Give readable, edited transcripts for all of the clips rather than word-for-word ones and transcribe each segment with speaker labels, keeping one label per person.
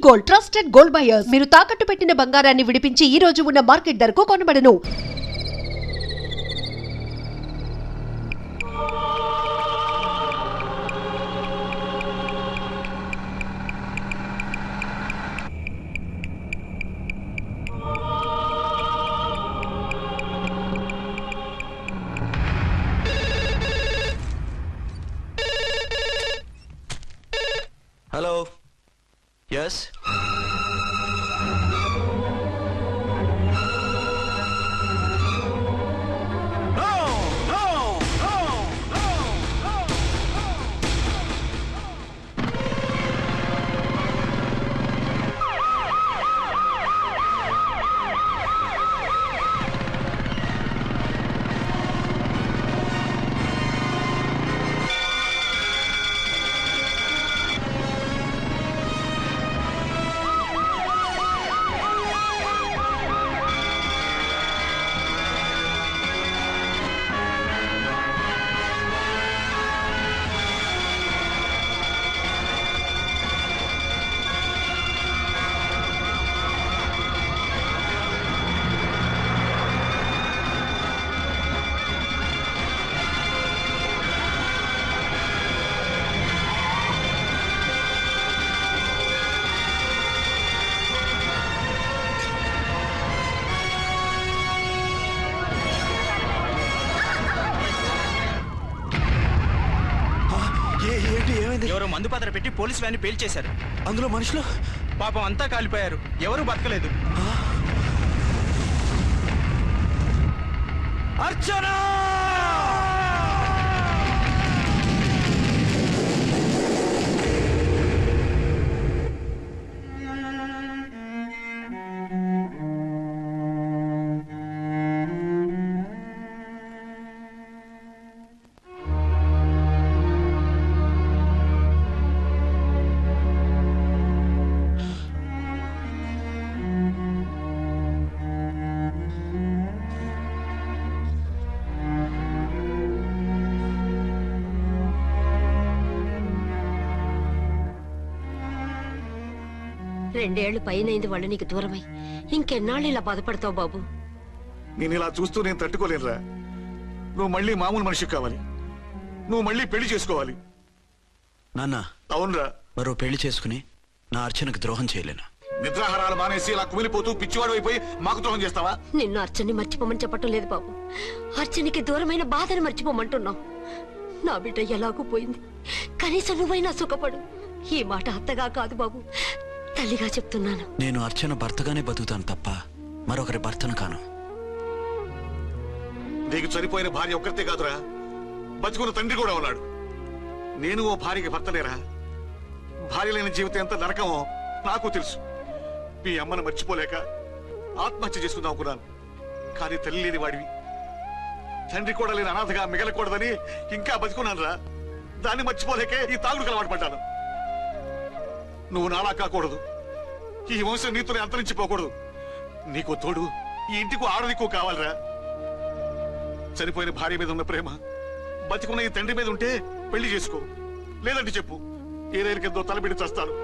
Speaker 1: Gold trusted gold buyers. మీరు తాకట్టు పెట్టిన బంగారాన్ని విడిపించి ఈ రోజు ఉన్న మార్కెట్ ధరకు కొనబడను.
Speaker 2: Hello. Yes.
Speaker 3: ఎవరో మందు పాత్ర పెట్టి పోలీసు వ్యాన్ని పేల్చేశారు.
Speaker 2: అందులో మనుషులు
Speaker 3: పాపం అంతా కాలిపోయారు. ఎవరూ బతకలేదు.
Speaker 2: అర్చనా!
Speaker 4: రెండేళ్లు పైనైంది వాళ్ళు నీకు దూరమై. ఇంకెన్నాళ్ళు ఇలా బాధపడతావు బాబు?
Speaker 5: నేను ఇలా చూస్తూ నేను తట్టుకోలేనురా. నువ్వు మళ్ళీ మామూలు మనిషి కావాలి. నువ్వు మళ్ళీ పెళ్లి చేసుకోవాలి.
Speaker 2: నాన్న,
Speaker 5: అవునరా.
Speaker 2: మరో పెళ్లి చేసుకుని నా అర్చనకు ద్రోహం చేయలేను.
Speaker 5: నిద్రాహారాలు మానేసి ఇలా కుమిలిపోతూ పిచ్చివాడు అయిపోయి మాకు ద్రోహం చేస్తావా?
Speaker 4: నిన్ను అర్చన్ని మర్చిపోమని చెప్పటం లేదు బాబు. అర్చనికి దూరమైన బాధను మర్చిపోమంటున్నావు. నా బిడ్డ ఎలాగూ పోయింది. కనీసం నువ్వైనా సుఖపడు. ఈ మాట అత్తగా కాదు బాబు, తల్లిగా చెప్తున్నాను.
Speaker 2: నేను అర్చన భర్తగానే బతుకుతాను తప్ప మరొకరి భర్తను కాను.
Speaker 5: నీకు చనిపోయిన భార్య ఒక్కరితే కాదురా, బతుకున్న తండ్రి కూడా ఉన్నాడు. నేను ఓ భార్యకి భర్తలేరా? భార్య లేని జీవితం ఎంత నరకమో నాకు తెలుసు. మీ అమ్మను మర్చిపోలేక ఆత్మహత్య చేసుకుందాం అనుకున్నాను. కానీ తల్లి లేని వాడివి, తండ్రి కూడా లేని అనాథగా మిగలకూడదని ఇంకా బతుకున్నాను రా. దాన్ని మర్చిపోలేకే ఈ తాగుడుకు అలవాటు పడ్డాను. నువ్వు నాలా కాకూడదు. ఈ వంశం నీతోనే అంతరించిపోకూడదు. నీకు తోడు ఈ ఇంటికి ఆడదికు కావాలరా. చనిపోయిన భార్య మీద ఉన్న ప్రేమ బతికున్న ఈ తండ్రి మీద ఉంటే పెళ్లి చేసుకో. లేదంటే చెప్పు, ఏ రైలు కిందో తలబెడి చేస్తాను.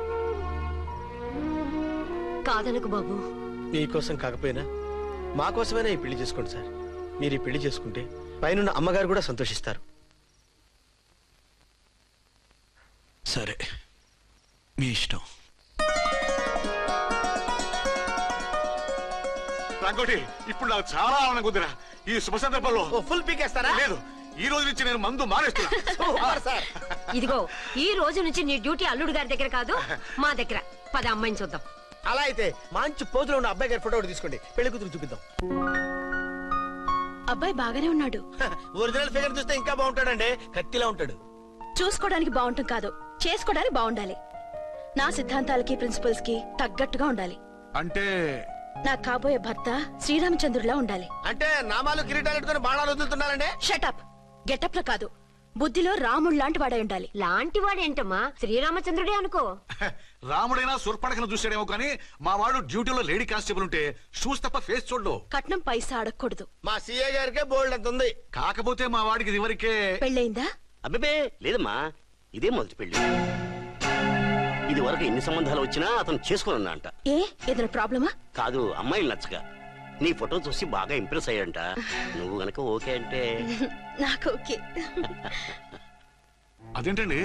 Speaker 4: కాదనకు బాబు.
Speaker 6: మీకోసం కాకపోయినా మా కోసమైనా ఈ పెళ్లి చేసుకోండి సార్. మీరు ఈ పెళ్లి చేసుకుంటే పైన అమ్మగారు కూడా సంతోషిస్తారు.
Speaker 2: సరే, మీ ఇష్టం.
Speaker 5: రంగోటి, ఇప్పుడు నాకు చాలా ఆనందంగా ఉందిరా. ఈ శుభ సందర్భంలో
Speaker 6: ఫుల్ పీకేస్తారా?
Speaker 5: లేదు, ఈ రోజు నుంచి నేను మందు మానేస్తున్నా.
Speaker 4: ఇదిగో, ఈ రోజు నుంచి నీ డ్యూటీ అల్లుడు గారి దగ్గర కాదు, మా దగ్గర. పద అమ్మాయిని చూద్దాం.
Speaker 6: అలా అయితే మంచి పోజులో ఉన్న అబ్బాయి గారి ఫోటో ఒకటి తీసుకోండి, పెళ్లి కూతురు చూపిద్దాం.
Speaker 7: అబ్బాయి బాగానే ఉన్నాడు.
Speaker 6: ఒరిజినల్ ఫిగర్ చూస్తే ఇంకా బాగుంటాడండి, కత్తిలా ఉంటాడు.
Speaker 7: చూసుకోవడానికి బాగుంటాం కాదు, చేసుకోవడానికి బాగుండాలి. నా సిద్ధాంతాలకి ప్రిన్సిపల్స్ కి తగ్గట్టుగా ఉండాలి.
Speaker 5: అంటే
Speaker 7: నా కాబోయే భర్త శ్రీరామచంద్రులా ఉండాలి.
Speaker 6: అంటే నామాలు కిరీటాలు బాణాలు వదులుతున్నారండి.
Speaker 7: షటప్. గెటప్ లో కాదు, బుద్ధిలో రాముడు లాంటి వాడై ఉండాలి.
Speaker 4: లాంటి వాడేంటమ్మా, శ్రీరామచంద్రుడే అనుకో.
Speaker 5: రాముడైనా సుర్పడకను చూసాడేమో కానీ మా వాడు డ్యూటీలో లేడీ కానిస్టేబుల్ ఉంటే షూస్ తప్ప ఫేస్ చూడడు.
Speaker 7: కట్నం పైసా అడగకూడదు.
Speaker 6: మా సీఏ గారికే బోల్డ్ అంత ఉంది.
Speaker 5: కాకపోతే మా వాడికి ఇదివరకే
Speaker 7: పెళ్ళయిందా?
Speaker 8: అబ్బే లేదమ్మా, ఇదే మొదటి పెళ్లి. ఇది వరకు ఎన్ని సంబంధాలు వచ్చినా అతను చేసుకోనున్నా అంట.
Speaker 7: ఏ ఏదైనా ప్రాబ్లమా?
Speaker 8: కాదు, అమ్మాయిలు నచ్చగా నీ ఫోటో చూసి బాగా ఇంప్రెస్ అయ్యాడంట. నువ్వు గనక ఓకే అంటే
Speaker 7: నాకు ఓకే.
Speaker 5: అదేంటండి,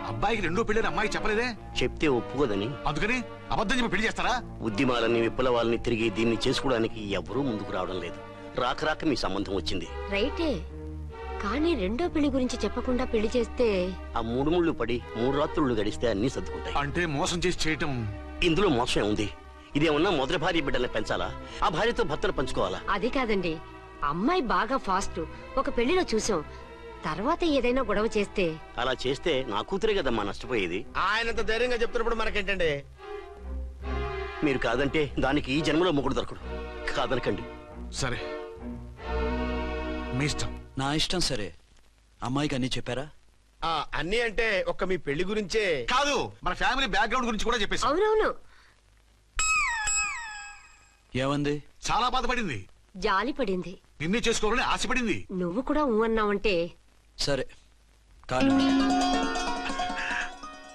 Speaker 5: అబ్బాయికి రెండో పెళ్లి అమ్మాయి చెప్పలేదే?
Speaker 8: చెప్తే ఒప్పుకోదని.
Speaker 5: అందుకని అబద్ధం చెప్పి పెళ్లి చేస్తారా?
Speaker 8: ఉద్యమాలని విప్లవాలని తిరిగి దీన్ని చేసుకోవడానికి ఎవరూ ముందుకు రావడం లేదు. రాక రాక మీ సంబంధం వచ్చింది.
Speaker 4: రైటే, కానీ రెండో పెళ్లి గురించి చెప్పకుండా పెళ్లి చేస్తే
Speaker 8: ఆ 3 ముళ్ళు పడి 3 రాత్రులు గడిస్తే అన్ని సర్దుకుంటాయి.
Speaker 5: అంటే మోసం చేసి చేయటం.
Speaker 8: ఇందులో మోసం ఉంది. ఇదేమన్నా మొదటి భార్య బిడ్డల్ని పెంచాలా, ఆ భార్యతో భర్తను పంచుకోవాలా?
Speaker 4: అది కాదండి, అమ్మాయి బాగా ఫాస్ట్. ఒక పెళ్లిలో చూసాం, తర్వాత ఏదైనా గొడవ చేస్తే.
Speaker 8: అలా చేస్తే నా కూతురే కదమ్మా నష్టపోయేది.
Speaker 6: ఆయనంత ధైర్యంగా చెప్తున్నప్పుడు మనకేంటండి?
Speaker 8: మీరు కాదంటే దానికి ఈ జన్మలో మొగుడు దొరకడు. కాదనకండి.
Speaker 5: సరే, మీ ఇష్టం.
Speaker 2: నా ఇష్టం. సరే, అమ్మాయికి అన్నీ చెప్పారా?
Speaker 6: అన్ని అంటే ఒక్క మీ పెళ్లి గురించే
Speaker 5: కాదు, మన ఫ్యామిలీ బ్యాక్గ్రౌండ్ గురించి కూడా చెప్పేసి.
Speaker 4: అవునవును,
Speaker 2: ఏమంది?
Speaker 5: చాలా బాధపడింది,
Speaker 4: జాలి పడింది.
Speaker 5: నిన్నే చేసుకోవాలని ఆశపడింది.
Speaker 4: నువ్వు కూడా ఊ అన్నావంటే.
Speaker 2: సరే కానీ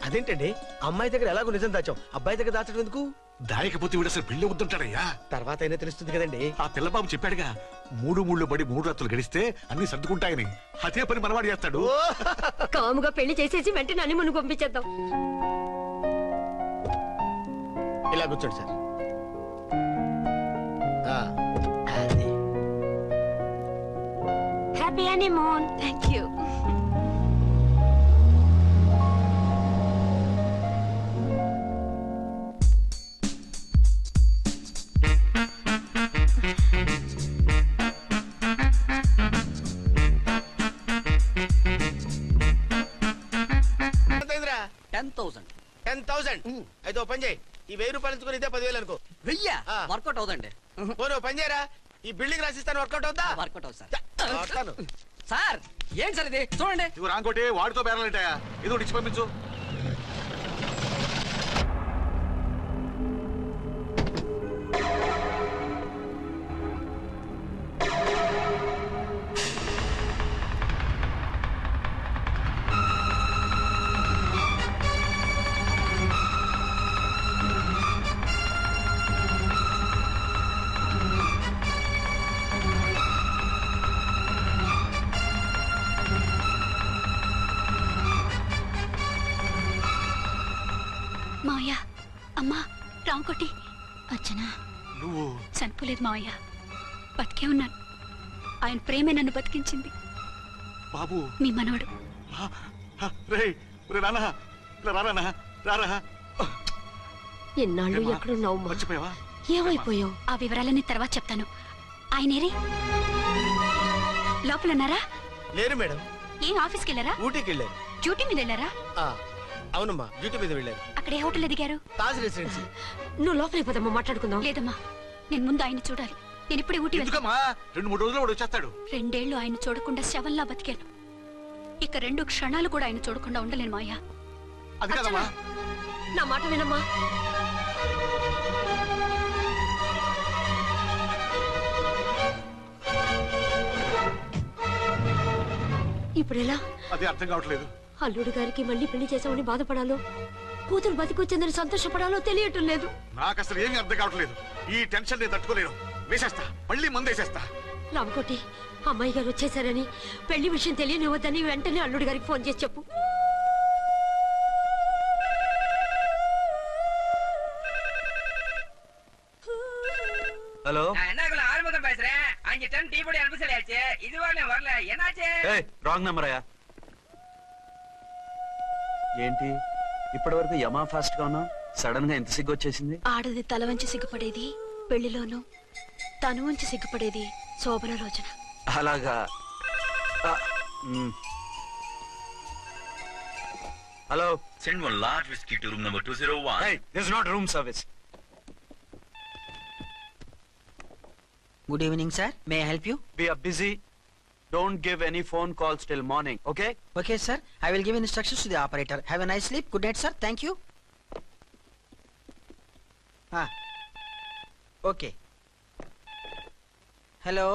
Speaker 6: అదేంటండి, అమ్మాయి దగ్గర ఎలాగో నిజం దాచాం, అబ్బాయి దగ్గర దాచడం ఎందుకు?
Speaker 5: దాయకపోతే వీడు అసలు పెళ్లి వద్దంటాడయ్యా.
Speaker 6: తర్వాత అయినా తెలుస్తుంది కదండి.
Speaker 5: ఆ పిల్లబాబు చెప్పాడుగా, 3 ముళ్ళు పడి 3 రాత్రులు గడిస్తే అన్ని సర్దుకుంటాయని. అదే పని మనవాడు చేస్తాడు.
Speaker 4: కాముగా పెళ్లి చేసేసి వెంటనే హనీమూన్ పంపించేద్దాం.
Speaker 6: ఇలా కూర్చోండి sir.
Speaker 4: Happy honeymoon.
Speaker 7: Thank you.
Speaker 6: ఎంతైందిరా?
Speaker 9: 10,000.
Speaker 6: 10,000. అయితే ఓ పని చేయి, ఈ 1000 రూపాయలు ఎంచుకుని ఇదే 10,000 అనుకో.
Speaker 9: వెయ్యా? వర్కౌట్ అవుదండి.
Speaker 6: పోను పని చేయరా, ఈ బిల్డింగ్ రాసిస్తాను. వర్కౌట్ అవుతా?
Speaker 9: వర్కౌట్ అవుతుంది సార్.
Speaker 6: వస్తాను.
Speaker 9: సార్ ఏంటి సార్ ఇది? చూడండి.
Speaker 5: నువ్వు రాంకోటి వాడితో బేరాలంటాయా? ఏదో ఇచ్చి పంపించు.
Speaker 7: మావయ్య, అమ్మా, రాంకోటి. అర్చనా,
Speaker 5: నువ్వు
Speaker 7: చనిపోలేదు మావయ్య, బతికే ఉన్నాను. ఆయన ప్రేమే నన్ను బతికించింది.
Speaker 5: బాబు,
Speaker 7: మీ మనవడు.
Speaker 4: ఎన్నాళ్ళు ఎక్కడున్నావు?
Speaker 5: మర్చిపోయావా?
Speaker 4: ఏమైపోయావు?
Speaker 7: ఆ వివరాలన్నీ తర్వాత చెప్తాను. ఆయనేరి లోపల ఉన్నారా?
Speaker 6: లేరు మేడం.
Speaker 7: ఏం ఆఫీస్కి వెళ్ళారా?
Speaker 6: ఊటీకి వెళ్ళారు.
Speaker 7: డ్యూటీ మీద వెళ్ళారా?
Speaker 6: అవునమ్మా, డ్యూటీ మీద వెళ్ళారు.
Speaker 7: అక్కడ ఏ హోటల్ ఎదిగారు?
Speaker 6: తాజ్ రెసిడెన్సీ.
Speaker 4: నువ్వు లోపలికి పోదమ్మా, మాట్లాడుకుందాం.
Speaker 7: లేదమ్మా, నేను ముందు ఆయన చూడాలి. నేను ఇప్పుడే ఊటీ వెళ్తాను.
Speaker 5: ఎందుకమ్మా? 2-3 రోజుల్లో వాడు వచ్చేస్తాడు.
Speaker 7: 2 ఏళ్లు ఆయన చూడకుండా శవంలా బతికాను. ఇక 2 క్షణాలు కూడా ఆయన చూడకుండా ఉండలేను మాయా.
Speaker 5: అది కాదమ్మా.
Speaker 4: నా మాట వినమ్మా. ఇప్పుడెలా?
Speaker 5: అదే అర్థం కావట్లేదు.
Speaker 4: అల్లుడు గారికి మళ్ళీ పెళ్లి చేసామని బాధపడాలో, కూతురు బతికొచ్చిందని సంతోషపడాలో తెలియటం లేదు.
Speaker 5: నాకు అసలు ఏమీ అర్థం కావట్లేదు. ఈ టెన్షన్ నేను తట్టుకోలేను. వేసేస్తా, మళ్ళీ మందేసేస్తా.
Speaker 4: రామకోటి, అమ్మాయి గారు వచ్చేసారని, పెళ్లి విషయం తెలియనివ్వద్దని వెంటనే అల్లుడు గారికి ఫోన్ చేసి చెప్పు.
Speaker 9: ஹலோ,
Speaker 10: என்னக்குள்ள ஆரம்பம் பேசுறேன். 5 டன் டீ பொடி அனுப்ப சொல்லியாச்சு. இது வரல. என்னாச்சு?
Speaker 2: రాంగ్ నెంబర్ అయ్యా. ఏంటి ఇప్పటి వరకు యమా ఫాస్ట్ గా ఉన్నావు, సడన్ గా ఎంత సిగ్గు వచ్చేసింది?
Speaker 7: ఆడది తల వంచి సిగ్గుపడేది పెళ్లిలోనూ, తను వంచి సిగ్గుపడేది శోభన రోజున.
Speaker 2: అలాగా. Hello,
Speaker 11: Send one large whiskey to room number 201.
Speaker 2: hey, this is not room service.
Speaker 9: Good evening sir, may I help you?
Speaker 2: We are busy. Don't give any phone calls till morning, okay?
Speaker 9: Okay sir, I will give instructions to the operator. Have a nice sleep. Good night sir. Thank you. Okay. Hello,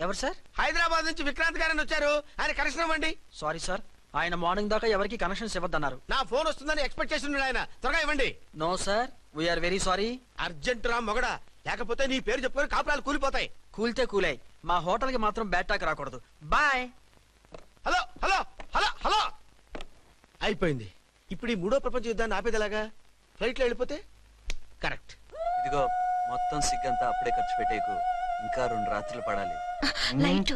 Speaker 9: ఎవరు sir?
Speaker 6: Hyderabad నుంచి విక్రాంత్ గారని వచ్చారు. ఆయన connection ఇవ్వండి.
Speaker 9: Sorry sir, ఆయన morning దాకా ఎవరికి connections ఇవ్వద్దన్నారు.
Speaker 6: నా ఫోన్ వస్తుందని ఎక్స్పెక్ట్ చేసి ఉన్నాడు ఆయన. త్వరగా ఇవ్వండి.
Speaker 9: No sir, we are very sorry.
Speaker 6: Urgent రా మొగడా, లేకపోతే నీ పేరు చెప్పుకొని కాపురాలు కూలిపోతాయి.
Speaker 9: కూల్తే కూలాయి, మా హోటల్ కి మాత్రం బ్యాడ్ టాక్ రాకూడదు. Bye.
Speaker 6: Hello hello hello hello. అయిపోయింది. ఇప్పుడు ఈ మూడో ప్రపంచ యుద్ధాన్ని ఆపేదిలాగా? ఫ్లైట్ లో వెళ్ళిపోతే కరెక్ట్.
Speaker 2: ఇదిగో మొత్తం సిగ్గంతా అప్పుడే ఖర్చు పెట్టేకు, ఇంకా 2 రాత్రులు పడాలి.
Speaker 4: లైట్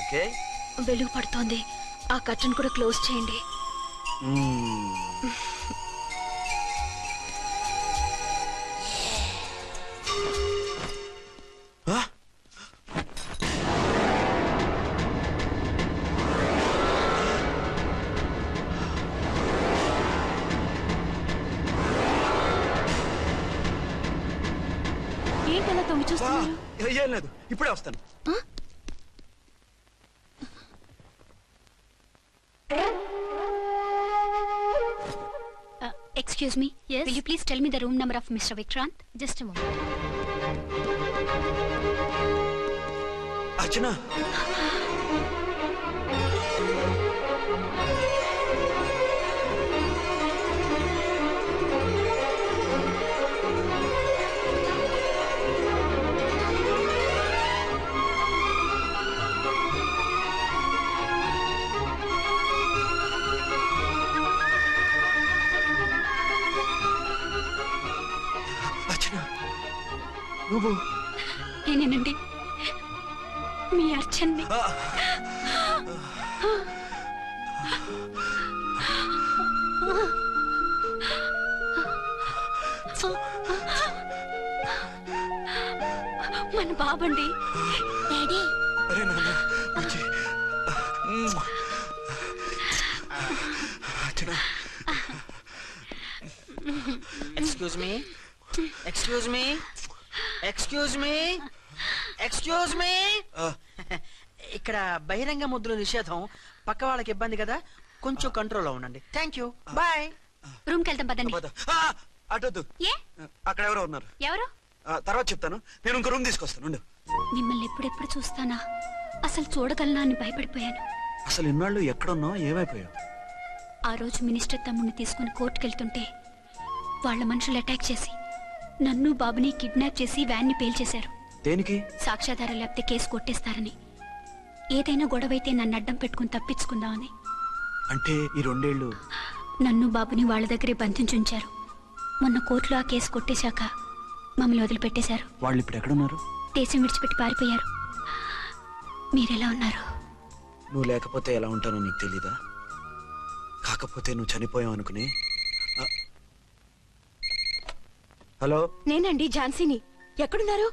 Speaker 2: ఓకే,
Speaker 7: వెలుగు పడుతోంది, ఆ కర్టన్ కూడా క్లోజ్ చేయండి. ఏంటలా తొంగి చూస్తున్నారు?
Speaker 2: ఏం లేదు, ఇప్పుడే వస్తాను.
Speaker 12: Excuse me. Yes. Will you please tell me the room number of Mr. Vikrant? Just a moment.
Speaker 2: Archana. నువ్వు
Speaker 12: నేనేనండి, మీ అర్చన్ని. మన బాబండి. డాడీ.
Speaker 2: అరే నాన్న,
Speaker 9: excuse me, excuse me, excuse me, excuse me. ఇక్కడ బహిరంగ ముద్దుల నిషేధం, పక్క వాళ్ళకి ఇబ్బంది కదా, కొంచెం కంట్రోల్లో ఉండండి. Thank you, bye.
Speaker 12: రూమ్ కి వెళ్తాం పదండి.
Speaker 2: అటొద్దు, అక్కడ ఎవరో ఉన్నారు.
Speaker 12: ఎవరు?
Speaker 2: తర్వాత చెప్తాను, నేను ఇంకో రూమ్ తీసుకొస్తాను.
Speaker 12: మిమ్మల్ని ఎప్పుడెప్పుడు చూస్తానా, అసలు చూడగలనా అని భయపడిపోయాను.
Speaker 2: అసలు ఇన్నాళ్ళు ఎక్కడున్నావు, ఏమైపోయావు?
Speaker 12: ఆ రోజు మినిస్టర్ తమ్ముడిని తీసుకుని కోర్టుకెళ్తుంటే వాళ్ళ మనుషులు అటాక్ చేసి నన్ను బాబుని కిడ్నాప్ చేసి వ్యాన్ ని పేల్చేశారు.
Speaker 2: దేనికి?
Speaker 12: సాక్ష్యాధారాలు లేకపోతే కేసు కొట్టేస్తారని. ఏదైనా గొడవైతే నన్ను అడ్డం పెట్టుకుని తప్పించుకుందామని.
Speaker 2: అంటే ఈ 2 ఏళ్ళు
Speaker 12: నన్ను బాబుని వాళ్ళ దగ్గరే బంధించుంచారు. మొన్న కోర్టులో ఆ కేసు కొట్టేశాక మమ్మల్ని వదిలిపెట్టేశారు.
Speaker 2: వాళ్ళు ఇప్పుడు ఎక్కడున్నారు?
Speaker 12: దేశం విడిచిపెట్టి పారిపోయారు. మీరెలా ఉన్నారు?
Speaker 2: నువ్వు లేకపోతే ఎలా ఉంటానో నీకు తెలీదా? కాకపోతే నువ్వు చనిపోయావు అనుకుని. హలో,
Speaker 7: నేనండి ఝాన్సీని. ఎక్కడున్నారు?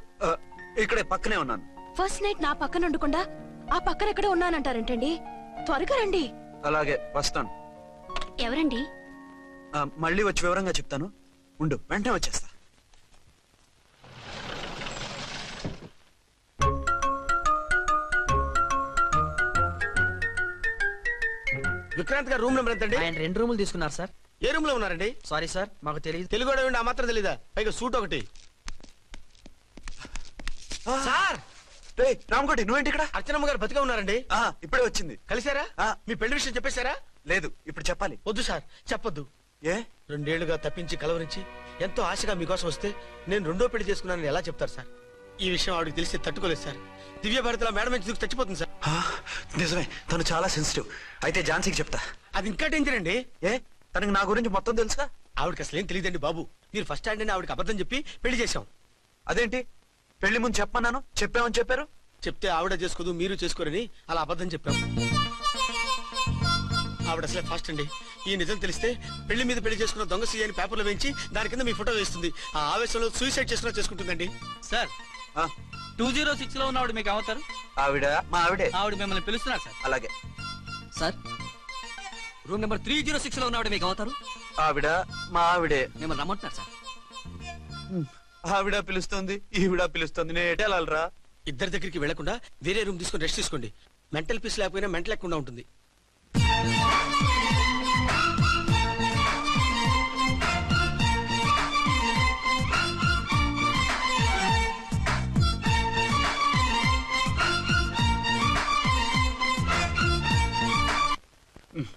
Speaker 2: ఇక్కడే పక్కనే ఉన్నాను.
Speaker 7: ఫస్ట్ నైట్ నా పక్కన ఉండకుండా ఆ పక్కన ఎక్కడ ఉన్నానంటారంటండి. త్వరగా రండి.
Speaker 2: అలాగే వస్తాను.
Speaker 12: ఎవరండి?
Speaker 2: మళ్ళీ వచ్చి వివరంగా చెప్తాను, ఉండు, వెంటనే వచ్చేస్తా.
Speaker 6: విక్రాంత్ గారు రూమ్ నెంబర్ ఎంతండి?
Speaker 9: ఆయన 2 రూములు తీసుకున్నారు సార్.
Speaker 6: ఏ రూమ్ లో ఉన్నారండి?
Speaker 9: సారీ సార్, మాకు తెలియదు.
Speaker 6: తెలుగు ఆ మాత్రం తెలీదా? పైగా సూట్ ఒకటి. సార్,
Speaker 2: రామకోటి, నువ్వేంటి ఇక్కడ?
Speaker 6: అర్చనమ్మ గారు బతిగా ఉన్నారండి.
Speaker 2: ఇప్పుడే వచ్చింది.
Speaker 6: కలిసారా? మీ పెళ్లి విషయం చెప్పేశారా?
Speaker 2: లేదు, ఇప్పుడు చెప్పాలి.
Speaker 6: వద్దు సార్, చెప్పొద్దు.
Speaker 2: ఏ?
Speaker 6: 2 ఏళ్లుగా తప్పించి కలవరించి ఎంతో ఆశగా మీకోసం వస్తే నేను 2వ పెళ్లి చేసుకున్నానని ఎలా చెప్తారు సార్? ఈ విషయం ఆవిడకి తెలిసి తట్టుకోలేదు సార్. దివ్య భారతిలో మేడం నుంచి దూకి చచ్చిపోతుంది సార్.
Speaker 2: నిజమే, తను చాలా సెన్సిటివ్. అయితే ఝాన్సీకి చెప్తా.
Speaker 6: అది ఇంకా డేంజర్ అండి.
Speaker 2: ఏ? తనకి నా గురించి మొత్తం తెలుసా?
Speaker 6: ఆవిడకి అసలు ఏం తెలియదండి బాబు. మీరు ఫస్ట్ హ్యాండ్ అని ఆవిడకి అబద్ధం చెప్పి పెళ్లి చేశాం.
Speaker 2: అదేంటి? పెళ్లి ముందు చెప్పమన్నాను, చెప్పామని చెప్పారు.
Speaker 6: చెప్తే ఆవిడ చేసుకోదు, మీరు చేసుకోరని అలా అబద్ధం చెప్పాం. ఆవిడ అసలే ఫాస్ట్ అండి. ఈ నిజం తెలిస్తే పెళ్లి మీద పెళ్లి చేసుకున్న దొంగ సీ అని పేపర్లో వేయించి దాని కింద మీ ఫోటో వేస్తుంది. ఆ ఆవేశంలో సూసైడ్ చేసుకున్నా చేసుకుంటుందండి.
Speaker 3: సార్, 206 లో ఉన్నవాడు మీకు అవుతారు?
Speaker 2: ఆవిడ మా ఆవిడే.
Speaker 3: ఆవిడ మిమ్మల్ని పిలుస్తున్నారు సార్.
Speaker 2: అలాగే
Speaker 9: సార్, రూమ్ నెంబర్ 306 లో ఉన్నవాడు మీకు అవుతారు?
Speaker 2: ఆవిడ మా ఆవిడే.
Speaker 9: మిమ్మల్ని రమ్మంటున్నారు సార్.
Speaker 2: ఆవిడ పిలుస్తుంది, ఈవిడ పిలుస్తుంది, నేను ఎటెళ్ళాలరా?
Speaker 6: ఇద్దరి దగ్గరికి వెళ్లకుండా వేరే రూమ్ తీసుకుని రెస్ట్ తీసుకోండి. మెంటల్ పీస్ లేకపోయినా మెంటల్ లేకుండా ఉంటుంది.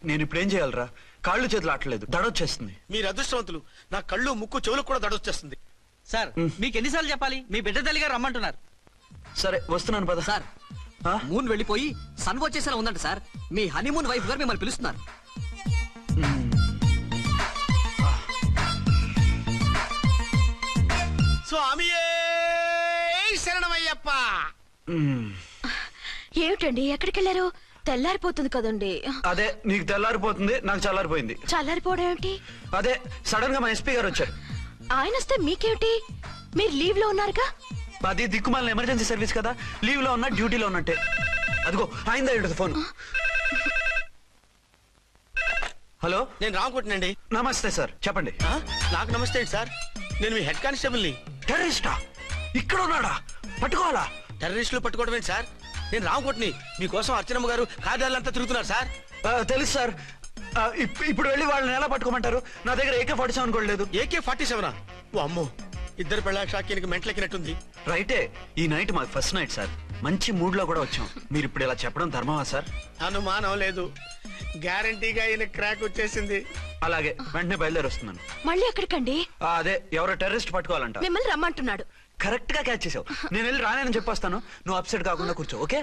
Speaker 2: నేను ఇప్పుడు ఏం చేయాలరా? కాళ్ళు చేతులు ఆటలేదు, దడొచ్చేస్తుంది.
Speaker 6: మీరు అదృష్టవంతులు. నా కళ్ళు ముక్కు చెవులకు కూడా దడొచ్చేస్తుంది.
Speaker 3: సార్ మీకు ఎన్నిసార్లు చెప్పాలి? మీ బిడ్డ తల్లి గారు రమ్మంటున్నారు.
Speaker 2: సరే వస్తున్నాను పద.
Speaker 13: సార్ మూన్ వెళ్ళిపోయి సన్ వచ్చేసేలా ఉందంట సార్. మీ హనీమూన్ వైఫ్ గారు మిమ్మల్ని పిలుస్తున్నారు.
Speaker 6: స్వామియే శరణమయ్యప్ప.
Speaker 7: ఏమిటండి ఎక్కడికి వెళ్ళారు? తెల్లారిపోతుంది కదండి.
Speaker 2: అదే నీకు తెల్లారిపోతుంది, నాకు చల్లారిపోయింది.
Speaker 7: చల్లారిపోవడం ఏమిటి?
Speaker 2: అదే సడన్ గా మా ఎస్పీ గారు వచ్చారు.
Speaker 7: ఆయన వస్తే మీకేమిటి? మీరు లీవ్ లో ఉన్నారుగా.
Speaker 2: అది దిక్కుమాలిన ఎమర్జెన్సీ సర్వీస్ కదా, లీవ్ లో ఉన్నా డ్యూటీలో ఉన్నట్టే. అదిగో ఆయనదా ఉంటుంది ఫోన్. హలో,
Speaker 6: నేను రామకోటనండి.
Speaker 2: నమస్తే సార్, చెప్పండి.
Speaker 6: నాకు నమస్తే సార్. నేను మీ హెడ్ కానిస్టేబుల్ ని.
Speaker 2: టెర్రరిస్టా? ఇక్కడ ఉన్నాడా? పట్టుకోవాలా?
Speaker 6: టెర్రరిస్టులు పట్టుకోవడం ఏంటి సార్? నేను రామకోటని. మీకోసం అర్చనమ్మ గారు కార్యాలయంతా తిరుగుతున్నారు సార్.
Speaker 2: తెలుసు సార్. ఇప్పుడు వెళ్ళి వాళ్ళని ఎలా పట్టుకోమంటారు? నా దగ్గర AK-47 కూడా లేదు.
Speaker 6: AK-47? ఓ అమ్మో, ఇద్దరు పెళ్ళ షాకీనికి మెంటలెక్కినట్టుంది.
Speaker 2: రైటే, ఈ నైట్ మాకు ఫస్ట్ నైట్ సార్. మంచి మూడ్ లో కూడా వచ్చాం. మీరు ఇప్పుడు ఇలా చెప్పడం ధర్మమా సార్?
Speaker 6: అనుమానం లేదు, గ్యారంటీగా ఈయన క్రాక్ వచ్చేసింది.
Speaker 2: అలాగే, వెంటనే బయలుదేరి వస్తున్నాను.
Speaker 7: మళ్ళీ ఎక్కడికండి?
Speaker 2: అదే ఎవరో టెర్రరిస్ట్ పట్టుకోవాలంట.
Speaker 7: మిమ్మల్ని రమ్మంటున్నాడు.
Speaker 2: కరెక్ట్ గా క్యాచ్ చేసావు. నేను వెళ్ళి రానని చెప్పొస్తాను, నువ్వు అప్సెట్ కాకుండా కూర్చో. ఓకే?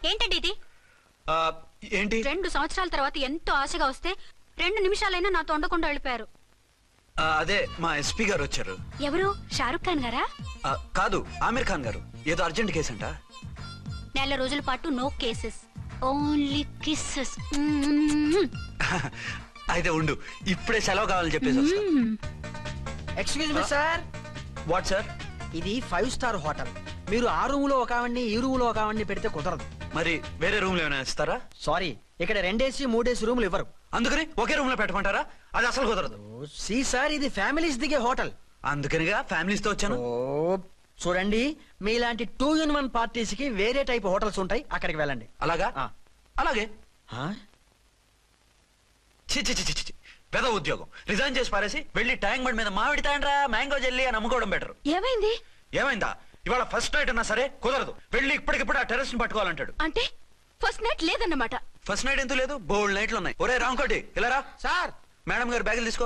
Speaker 12: ఏంటండి ఇది?
Speaker 2: ఏంటి?
Speaker 12: 2 సంవత్సరాల తర్వాత ఎంతో ఆశగా వస్తే 2 నిమిషాలైనా నాతో ఉండకుండా వెళ్ళిపోయారు.
Speaker 2: అదే మా ఎస్పీ గారు వచ్చారు.
Speaker 12: ఎవరు? షారుఖ్ ఖాన్ గారా?
Speaker 2: కాదు, ఆమిర్ ఖాన్ గారు. ఏదో అర్జెంట్ కేసు అంట.
Speaker 12: 4 రోజుల పాటు నో కేసెస్, ఓన్లీ కిస్సెస్.
Speaker 2: అయితే ఉండు, ఇప్పుడే సెలవు కావాలని చెప్పేసి వస్తా.
Speaker 9: Excuse me sir.
Speaker 2: What sir?
Speaker 9: ఇది 5 స్టార్ హోటల్. మీరు ఆ రూమ్ లో ఒక ఆవిడ్ని, ఈ రూమ్ లో ఒక ఆవిడ్ని పెడితే కుదరదు.
Speaker 2: మరి వేరే రూమ్ లో ఏమైనా ఇస్తారా?
Speaker 9: సారీ, ఇక్కడ 2 AC 3 AC రూములు ఇవ్వరు.
Speaker 2: అందుకని ఒకే రూమ్ లో పెట్టమంటారా? అది అసలు కుదరదు.
Speaker 9: సి సార్, ఇది ఫ్యామిలీస్ దిగే హోటల్.
Speaker 2: అందుకనిగా ఫ్యామిలీస్ తో వచ్చాను.
Speaker 9: చూడండి, మీలాంటి 2 in 1 పార్టీస్ కి వేరే టైప్ హోటల్స్ ఉంటాయి, అక్కడికి వెళ్ళండి.
Speaker 2: అలాగా? అలాగే. పెద్ద ఉద్యోగం రిజైన్ చేసి పారేసి వెళ్ళి ట్యాంక్ బండ్ మీద మామిడి తాండ్రా మ్యాంగో జెల్లీ అని అమ్ముకోవడం బెటర్.
Speaker 7: ఏమైంది?
Speaker 2: ఏమైందా? ఇవాళ ఫస్ట్ నైట్ అన్నా సరే కుదరదు. వెళ్ళి ఇప్పటికిప్పుడు ఆ టెర్రస్ ని పట్టుకోవాలంటాడు.
Speaker 7: అంటే ఫస్ట్ నైట్ లేదన్నమాట.
Speaker 2: ఫస్ట్ నైట్ ఎందుకు లేదు? బోల్డ్ నైట్లు ఉన్నాయి. ఒరే రాంకోటి, ఇలా రా.
Speaker 9: సార్.
Speaker 2: మేడం గారు బ్యాగులు తీసుకో.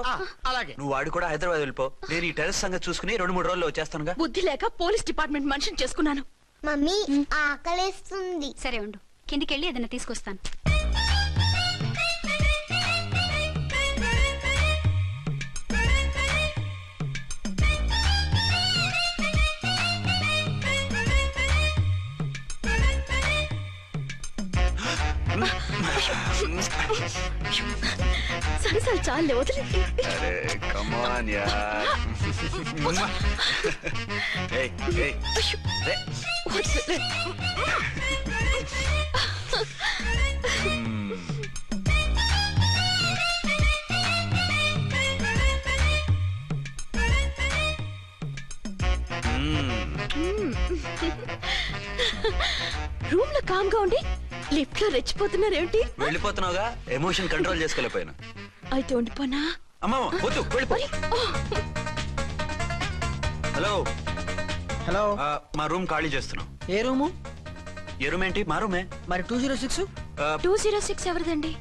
Speaker 9: అలాగే.
Speaker 2: నువ్వు వాడు కూడా హైదరాబాద్ వెళ్ళిపో. నేను ఈ టెర్రస్ సంగతి చూసుకుని 2-3 రోజుల్లో వచ్చేస్తానుగా.
Speaker 7: బుద్ధి లేక పోలీస్ డిపార్ట్మెంట్ మనిషిని చేసుకున్నాను.
Speaker 12: మమ్మీ ఆకలేస్తుంది. సరే ఉండు, కిందికి వెళ్ళి ఏదైనా తీసుకొస్తాను.
Speaker 7: సరసాలు చాలే, వదిలే.
Speaker 2: అరే కమ్ ఆన్ యార్. ఏయ్ ఏయ్ రే.
Speaker 7: రూమ్ లో కామ్ గా ఉండి లిఫ్ట్ లో రెచ్చిపోతున్నారేమిటి?
Speaker 2: వెళ్ళిపోతున్నావుగా, ఎమోషన్ కంట్రోల్ చేసుకోలేకపోయినా.
Speaker 7: అయితే ఉండిపోనా?
Speaker 2: అమ్మా వద్దు, వెళ్ళిపో. హలో
Speaker 9: హలో,
Speaker 2: మా రూమ్ ఖాళీ చేస్తున్నాం.
Speaker 9: ఏ రూము?
Speaker 2: ఏ రూమ్ ఏంటి? మా రూమే.
Speaker 9: మరి 206?
Speaker 7: 206 ఎవరిదండి?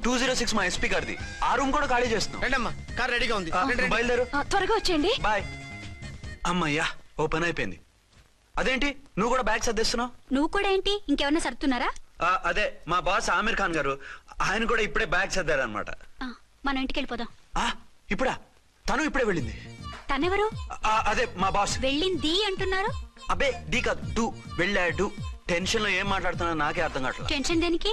Speaker 2: 206 మా ఎస్పీ గారిది. ఆ రూమ్ కూడా ఖాళీ చేస్తున్నాం.
Speaker 6: రండమ్మా, కార్ రెడీగా ఉంది.
Speaker 2: బయలుదేరు.
Speaker 7: త్వరగా వచ్చేయండి.
Speaker 2: బాయ్. అమ్మయ్యా, ఓ పని అయిపోయింది. అదేంటి నువ్వు కూడా బ్యాగ్ సర్దేస్తున్నావు?
Speaker 12: నువ్వు కూడా ఏంటి, ఇంకెవరన్నా సర్దుతున్నారా?
Speaker 2: అదే మా బాస్ ఆమిర్ ఖాన్ గారు, ఆయన కూడా ఇప్పుడే బ్యాగ్ సర్దారనమాట.
Speaker 12: మనం ఇంటికి వెళ్ళిపోదాం.
Speaker 2: ఇప్పుడా? తను ఇప్పుడే వెళ్ళింది.
Speaker 12: తనెవరు?
Speaker 2: అదే మా బాస్.
Speaker 12: వెళ్ళింది అంటున్నారు.
Speaker 2: అబ్బే డీ కాదు, డూ. వెళ్ళాడు. టెన్షన్ లో ఏం మాట్లాడుతున్నా నాకే అర్థం కావట్లేదు.
Speaker 12: టెన్షన్ దేనికి?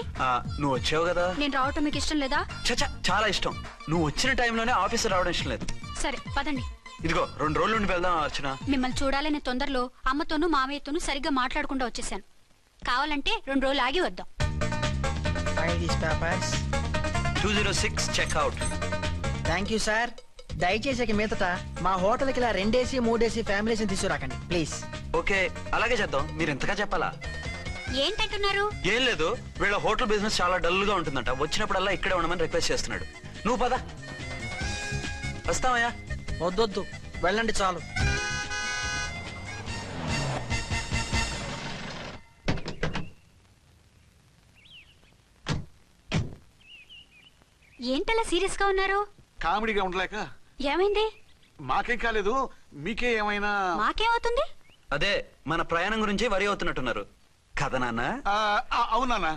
Speaker 2: నువ్వు వచ్చావు కదా.
Speaker 12: నేను రావటం మీకు ఇష్టం లేదా?
Speaker 2: చచ్చా, చాలా ఇష్టం. నువ్వు వచ్చిన టైంలోనే ఆఫీస్ రావడం ఇష్టం లేదు.
Speaker 12: సరే పదండి.
Speaker 2: ఇదిగో 2 రోజుల నుండి వెళ్దాం అర్చన.
Speaker 12: మిమ్మల్ని చూడాలనే తొందరలో అమ్మతోనూ మామయ్యతోనూ సరిగ్గా మాట్లాడకుండా వచ్చేసాను. కావాలంటే 2 రోజులు ఆగి వద్దాం.
Speaker 2: 206 చెక్అవుట్.
Speaker 9: Thank you sir. దయచేసి మీదట మా హోటల్కి ఇలా 2 AC 3 AC ఫ్యామిలీస్ తీసుకురాకండి ప్లీజ్.
Speaker 2: ఓకే, అలాగే చేద్దాం. మీరు ఎంతగా చెప్పాలా?
Speaker 12: ఏంటంటున్నారు?
Speaker 2: ఏం లేదు, వీళ్ళ హోటల్ బిజినెస్ చాలా డల్ గా ఉంటుందంట. వచ్చినప్పుడల్లా ఇక్కడే ఉండమని రిక్వెస్ట్ చేస్తున్నాడు. నువ్వు పద. వస్తామయ్యా.
Speaker 9: వద్దొద్దు, వెళ్ళండి చాలు.
Speaker 12: ఏంటలా సీరియస్ గా ఉన్నారు?
Speaker 5: కామెడీగా ఉండలేక.
Speaker 12: ఏమైంది?
Speaker 5: మాకేం కాలేదు, మీకే ఏమైనా?
Speaker 12: మాకేమవుతుంది?
Speaker 2: అదే మన ప్రయాణం గురించి వరి అవుతున్నట్టున్నారు కదా నాన్న?
Speaker 5: అవునా?